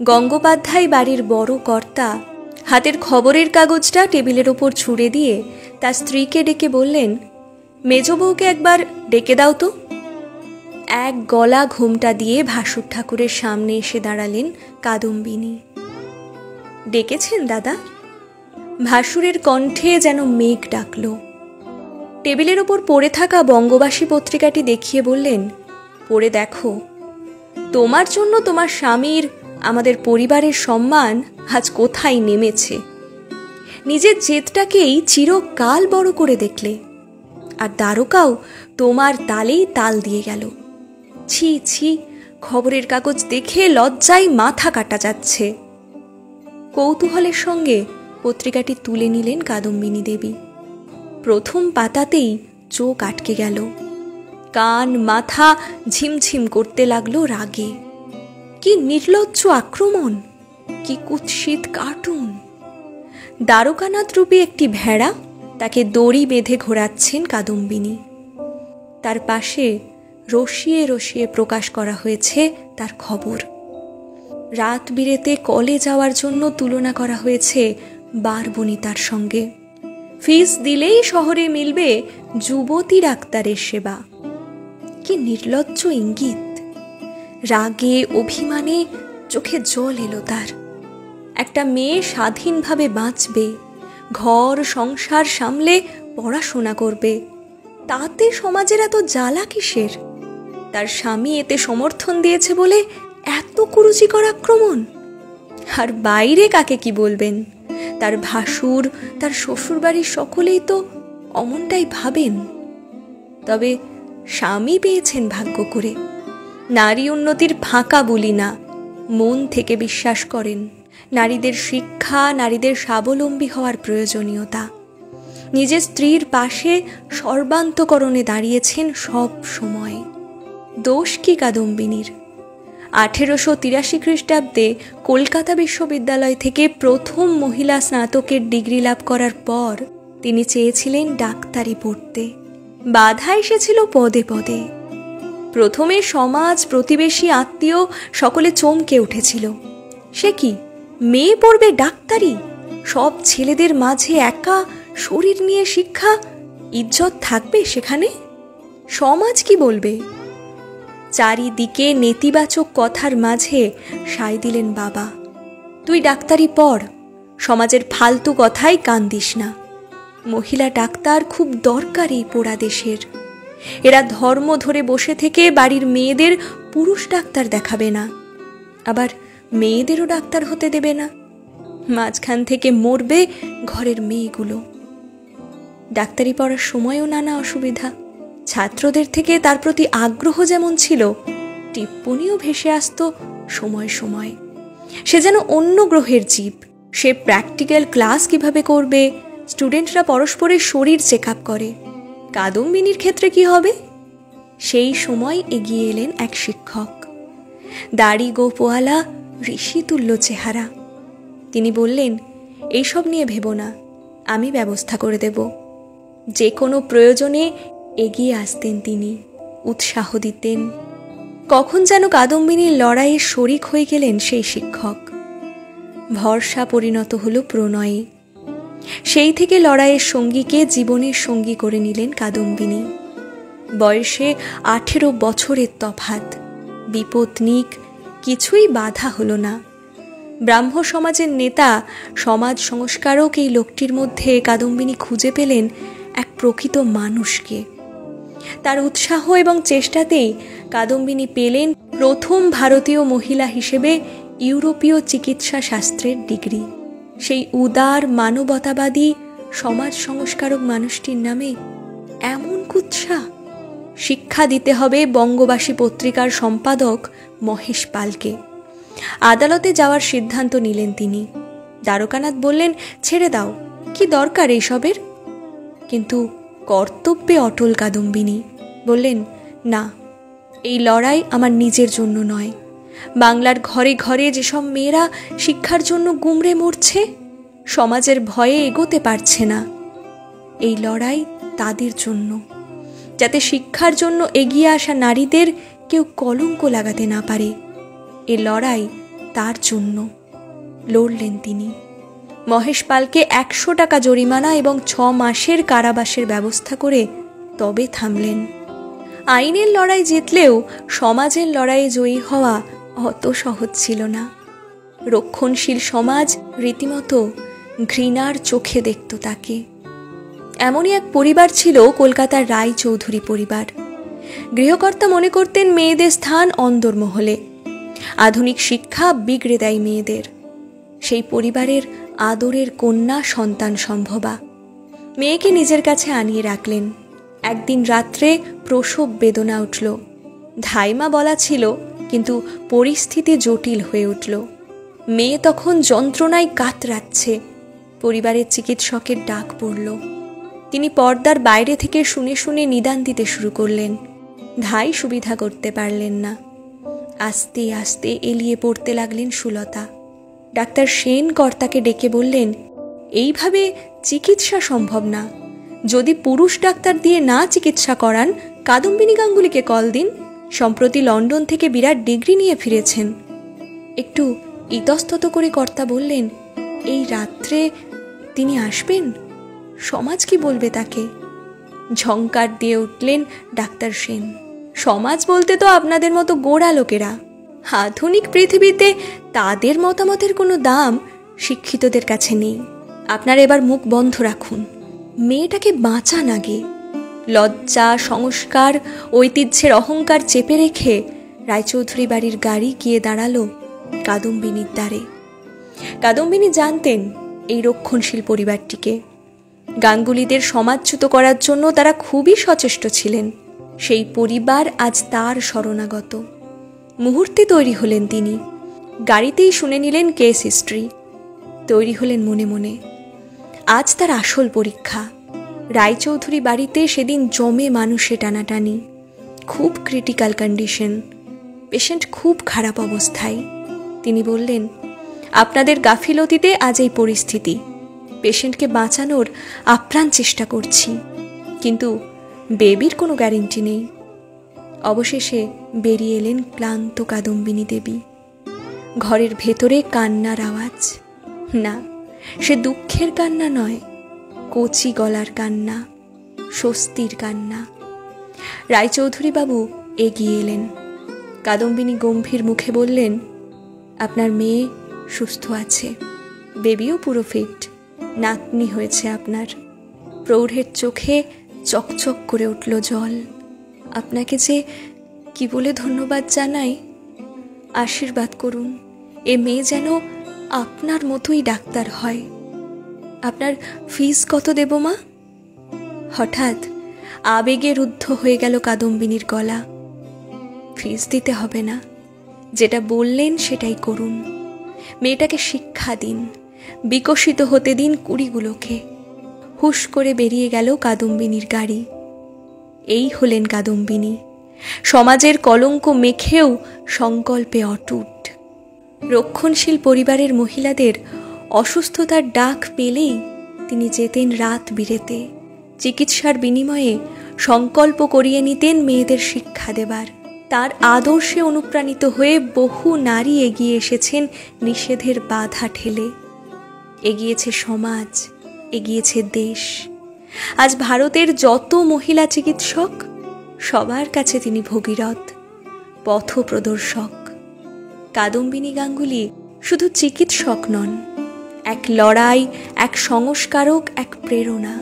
গঙ্গোপাধ্যায় বাড়ির বড় কর্তা হাতের খবরের কাগজটা টেবিলের ওপর ছুঁড়ে দিয়ে তার স্ত্রীকে ডেকে বললেন, মেজ বউকে একবার ডেকে দাও তো। এক গলা ঘুমটা দিয়ে ভাসুর ঠাকুরের সামনে এসে দাঁড়ালেন কাদম্বিনী। ডেকেছেন দাদা? ভাসুরের কণ্ঠে যেন মেঘ ডাকল। টেবিলের ওপর পড়ে থাকা বঙ্গবাসী পত্রিকাটি দেখিয়ে বললেন, পড়ে দেখো, তোমার জন্য তোমার স্বামীর, আমাদের পরিবারের সম্মান আজ কোথায় নেমেছে। নিজের জেদটাকেই চিরকাল বড় করে দেখলে, আর দ্বারকাও তোমার তালেই তাল দিয়ে গেল। ছি ছি, খবরের কাগজ দেখে লজ্জায় মাথা কাটা যাচ্ছে। কৌতূহলের সঙ্গে পত্রিকাটি তুলে নিলেন কাদম্বিনী দেবী। প্রথম পাতাতেই চোখ আটকে গেল, কান মাথা ঝিমঝিম করতে লাগলো রাগে। কি নির্লজ্জ আক্রমণ, কি কুৎসিত কার্টুন! দ্বারকানাথ রূপী একটি ভেড়া, তাকে দড়ি বেঁধে ঘোরাচ্ছেন কাদম্বিনী। তার পাশে রসিয়ে রসিয়ে প্রকাশ করা হয়েছে তার খবর। রাত বিরেতে কলে যাওয়ার জন্য তুলনা করা হয়েছে বারবনিতার সঙ্গে। ফিস দিলেই শহরে মিলবে যুবতী ডাক্তারের সেবা। কি নির্লজ্জ ইঙ্গিত! রাগে অভিমানে চোখে জল এলো তার। একটা মেয়ে স্বাধীনভাবে বাঁচবে, ঘর সংসার সামলে পড়াশোনা করবে, তাতে সমাজের এত জ্বালা কিসের? তার স্বামী এতে সমর্থন দিয়েছে বলে এত কুরুচিকর আক্রমণ। আর বাইরে কাকে কি বলবেন? তার ভাসুর, তার শ্বশুরবাড়ির সকলেই তো অমনটাই ভাবেন। তবে স্বামী পেয়েছেন ভাগ্য করে। নারী উন্নতির ফাঁকা বলি না, মন থেকে বিশ্বাস করেন নারীদের শিক্ষা, নারীদের স্বাবলম্বী হওয়ার প্রয়োজনীয়তা। নিজের স্ত্রীর পাশে সর্বান্তকরণে দাঁড়িয়েছেন সব সময়। দোষ কি কাদম্বিনীর? 1883 খ্রিস্টাব্দে কলকাতা বিশ্ববিদ্যালয় থেকে প্রথম মহিলা স্নাতকের ডিগ্রি লাভ করার পর তিনি চেয়েছিলেন ডাক্তারি পড়তে। বাধা এসেছিল পদে পদে। প্রথমে সমাজ, প্রতিবেশী, আত্মীয় সকলে চমকে উঠেছিল। সে কি, মেয়ে পড়বে ডাক্তারি? সব ছেলেদের মাঝে একা শরীর নিয়ে শিক্ষা, ইজ্জত থাকবে সেখানে? সমাজ কি বলবে? চারিদিকে নেতিবাচক কথার মাঝে সায় দিলেন বাবা, তুই ডাক্তারি পড়, সমাজের ফালতু কথাই কান দিস না। মহিলা ডাক্তার খুব দরকার এই পোড়া দেশের। এরা ধর্ম ধরে বসে থেকে বাড়ির মেয়েদের পুরুষ ডাক্তার দেখাবে না, আবার মেয়েদেরও ডাক্তার হতে দেবে না। মাঝখান থেকে মরবে ঘরের মেয়েগুলো। ডাক্তারি পড়ার সময়ও নানা অসুবিধা। ছাত্রদের থেকে তার প্রতি আগ্রহ যেমন ছিল, টিপ্পনিও ভেসে আসতো সময় সময়। সে যেন অন্য গ্রহের জীব। সে প্র্যাকটিক্যাল ক্লাস কিভাবে করবে, স্টুডেন্টরা পরস্পরের শরীর চেক আপ করে। কাদম্বিনীর ক্ষেত্রে কি হবে? সেই সময় এগিয়ে এলেন এক শিক্ষক, দাড়ি গোপওয়ালা, ঋষিতুল্য চেহারা। তিনি বললেন, এইসব নিয়ে ভেবো না, আমি ব্যবস্থা করে দেব। যে কোনো প্রয়োজনে এগিয়ে আসতেন তিনি, উৎসাহ দিতেন। কখন যেন কাদম্বিনীর লড়াইয়ে শরিক হয়ে গেলেন সেই শিক্ষক। ভরসা পরিণত হলো প্রণয়ে। সেই থেকে লড়াইয়ের সঙ্গীকে জীবনের সঙ্গী করে নিলেন কাদম্বিনী। বয়সে 18 বছরের তফাৎ। বিপত্নিক, কিছুই বাধা হলো না। ব্রাহ্ম সমাজের নেতা, সমাজ সংস্কারক এই লোকটির মধ্যে কাদম্বিনী খুঁজে পেলেন এক প্রকৃত মানুষকে। তার উৎসাহ এবং চেষ্টাতেই কাদম্বিনী পেলেন প্রথম ভারতীয় মহিলা হিসেবে ইউরোপীয় চিকিৎসা শাস্ত্রের ডিগ্রি। সেই উদার, মানবতাবাদী, সমাজ সংস্কারক মানুষটির নামে এমন কুৎসা! শিক্ষা দিতে হবে বঙ্গবাসী পত্রিকার সম্পাদক মহেশ পালকে। আদালতে যাওয়ার সিদ্ধান্ত নিলেন তিনি। দ্বারকানাথ বললেন, ছেড়ে দাও, কি দরকার এইসবের? কিন্তু কর্তব্যে অটল কাদম্বিনী বললেন, না, এই লড়াই আমার নিজের জন্য নয়। বাংলার ঘরে ঘরে যেসব মেয়েরা শিক্ষার জন্য গুমড়ে মরছে, সমাজের ভয়ে এগোতে পারছে না, এই লড়াই তাদের জন্য, যাতে শিক্ষার জন্য এগিয়ে আসা নারীদের কেউ কলঙ্ক লাগাতে না পারে। এ লড়াই তার জন্য লড়লেন তিনি। মহেশ পালকে 100 টাকা জরিমানা এবং 6 মাসের কারাবাসের ব্যবস্থা করে তবে থামলেন। আইনের লড়াই জিতলেও সমাজের লড়াইয়ে জয়ী হওয়া অত সহজ ছিল না। রক্ষণশীল সমাজ রীতিমতো ঘৃণার চোখে দেখত তাকে। এমনই এক পরিবার ছিল কলকাতার রায় চৌধুরী পরিবার। গৃহকর্তা মনে করতেন মেয়েদের স্থান অন্দরমহলে, আধুনিক শিক্ষা বিগড়ে দেয় মেয়েদের। সেই পরিবারের আদরের কন্যা সন্তান সম্ভবা মেয়েকে নিজের কাছে আনিয়ে রাখলেন। একদিন রাত্রে প্রসব বেদনা উঠল। ধাইমা বলা ছিল, কিন্তু পরিস্থিতি জটিল হয়ে উঠল। মেয়ে তখন যন্ত্রণায় কাতরাচ্ছে। পরিবারের চিকিৎসকের ডাক পড়ল। তিনি পর্দার বাইরে থেকে শুনে শুনে নিদান দিতে শুরু করলেন। ধাই সুবিধা করতে পারলেন না। আস্তে আস্তে এলিয়ে পড়তে লাগলেন সুলতা। ডাক্তার সেন কর্তাকে ডেকে বললেন, এইভাবে চিকিৎসা সম্ভব না। যদি পুরুষ ডাক্তার দিয়ে না চিকিৎসা করান, কাদম্বিনী গাঙ্গুলিকে কল দিন। সম্প্রতি লন্ডন থেকে বিরাট ডিগ্রি নিয়ে ফিরেছেন। একটু ইতস্তত করে কর্তা বললেন, এই রাত্রে তিনি আসবেন? সমাজ কি বলবে তাকে? ঝংকার দিয়ে উঠলেন ডাক্তার সেন, সমাজ বলতে তো আপনাদের মতো গোড়া লোকেরা। আধুনিক পৃথিবীতে তাদের মতামতের কোনো দাম শিক্ষিতদের কাছে নেই। আপনারা এবার মুখ বন্ধ রাখুন। মেয়েটাকে বাঁচান আগে। লজ্জা, সংস্কার, ঐতিহ্যের অহংকার চেপে রেখে রায়চৌধুরী বাড়ির গাড়ি গিয়ে দাঁড়ালো কাদম্বিনীর দ্বারে। কাদম্বিনী জানতেন এই রক্ষণশীল পরিবারটিকে। গাঙ্গুলিদের সমাজচ্যুত করার জন্য তারা খুবই সচেষ্ট ছিলেন। সেই পরিবার আজ তার শরণাগত। মুহূর্তে তৈরি হলেন তিনি। গাড়িতেই শুনে নিলেন কেস হিস্ট্রি। তৈরি হলেন মনে মনে। আজ তার আসল পরীক্ষা। রায়চৌধুরী বাড়িতে সেদিন জমে মানুষে টানাটানি। খুব ক্রিটিক্যাল কন্ডিশন, পেশেন্ট খুব খারাপ অবস্থায়। তিনি বললেন, আপনাদের গাফিলতিতে আজ এই পরিস্থিতি। পেশেন্টকে বাঁচানোর আপ্রাণ চেষ্টা করছি, কিন্তু বেবির কোনো গ্যারেন্টি নেই। অবশেষে বেরিয়ে এলেন ক্লান্ত কাদম্বিনী দেবী। ঘরের ভেতরে কান্নার আওয়াজ। না, সে দুঃখের কান্না নয়, কচি গলার কান্না, স্বস্তির কান্না। রায়চৌধুরী বাবু এগিয়ে এলেন। কাদম্বিনী গম্ভীর মুখে বললেন, আপনার মেয়ে সুস্থ আছে, বেবিও পুরো ফিট, নাতনি হয়েছে আপনার। প্রৌঢ়ের চোখে চকচক করে উঠল জল। আপনাকে যে কি বলে ধন্যবাদ জানাই। আশীর্বাদ করুন এ মেয়ে যেন আপনার মতোই ডাক্তার হয়। আপনার ফিস কত দেব মা? হঠাৎ আবেগে রুদ্ধ হয়ে গেল কাদম্বিনীর গলা। ফিস দিতে হবে না, যেটা বললেন সেটাই করুন। মেয়েটাকে শিক্ষা দিন, বিকশিত হতে দিন কুড়িগুলোকে। হুশ করে বেরিয়ে গেল কাদম্বিনীর গাড়ি। এই হলেন কাদম্বিনী, সমাজের কলঙ্ক মেখেও সংকল্পে অটুট। রক্ষণশীল পরিবারের মহিলাদের অসুস্থতার ডাক পেলেই তিনি যেতেন রাত বিরেতে। চিকিৎসার বিনিময়ে সংকল্প করিয়ে নিতেন মেয়েদের শিক্ষা দেবার। তার আদর্শে অনুপ্রাণিত হয়ে বহু নারী এগিয়ে এসেছেন নিষেধের বাধা ঠেলে। এগিয়েছে সমাজ, এগিয়েছে দেশ। আজ ভারতের যত মহিলা চিকিৎসক, সবার কাছে তিনি ভগীরথ, পথপ্রদর্শক। কাদম্বিনী গাঙ্গুলি শুধু চিকিৎসক নন, এক লড়াই, এক সংস্কারক, এক প্রেরণা।